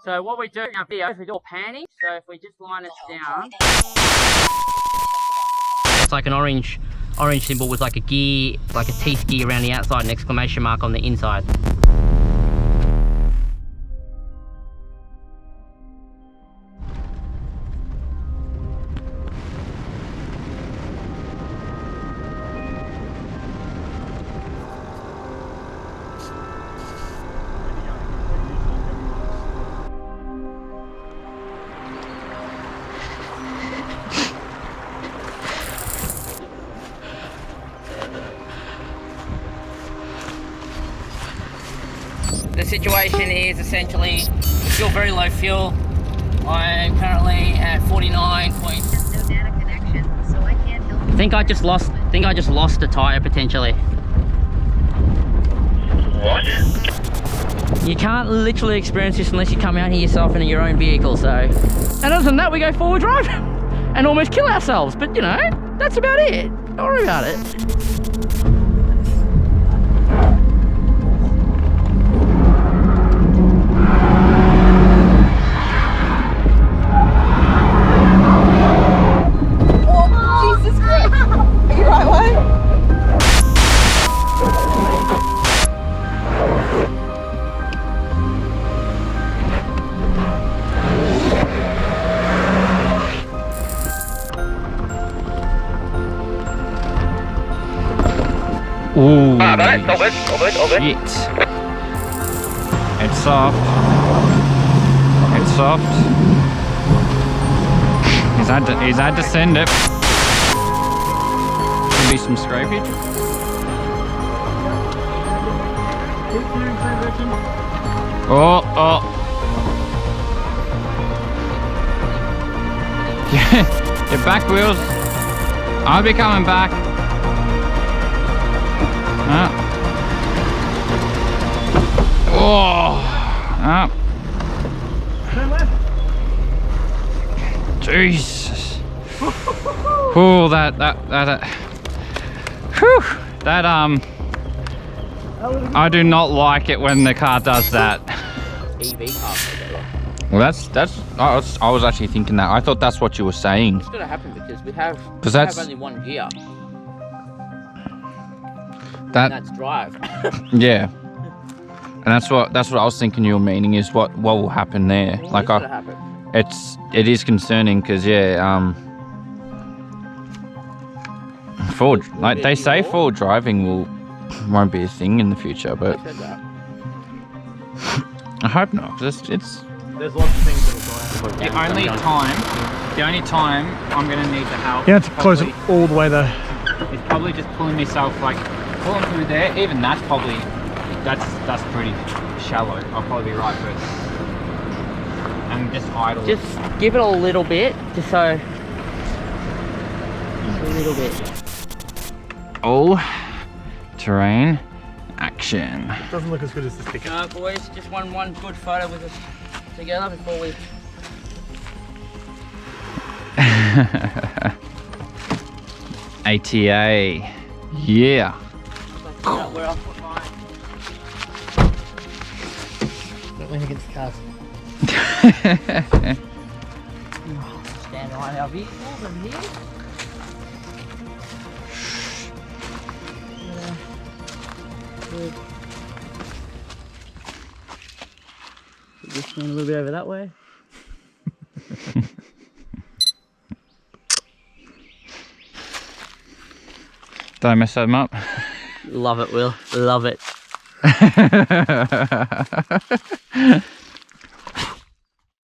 So what we do in our videos, we do a panning. So if we just line it down, it's like an orange symbol with like a gear, like a teeth gear around the outside, an exclamation mark on the inside. The situation is essentially still very low fuel. I'm currently at 49 point. No data connection, so I can't help. I think I just lost a tire potentially. What? You can't literally experience this unless you come out here yourself in your own vehicle. So, and other than that, we go 4-wheel drive and almost kill ourselves. But you know, that's about it. Don't worry about it. Ooh, All good. shit. It's soft. It's soft. He's had to send it. Could be some scrapage. Oh. Your back wheels. I'll be coming back. Jesus. Oh, that whew, that I do not like it when the car does that. EV car. Well, I was actually thinking that. I thought that's what you were saying. It's gonna happen because we have only one gear. That's drive. Yeah. And that's what I was thinking you were meaning is what will happen there. Well, like it is concerning because like they say forward driving won't be a thing in the future, but I hope not, because it's there's lots of things that'll go out. The only time I'm going to need the help. You have to close it all the way though. It's probably just pulling myself, like pulling through there. Even that's probably, that's pretty shallow. I'll probably be right first. And just idle. Just give it a little bit, just so. Just a little bit. all terrain action. It doesn't look as good as the sticker. No, boys, just one good photo with us together before we. ATA, yeah. Where I'll put mine. Don't lean against the cars. Stand behind our vehicles over here. Good. Just stand a little bit over that way. Did I mess them up? Love it, Will. Love it.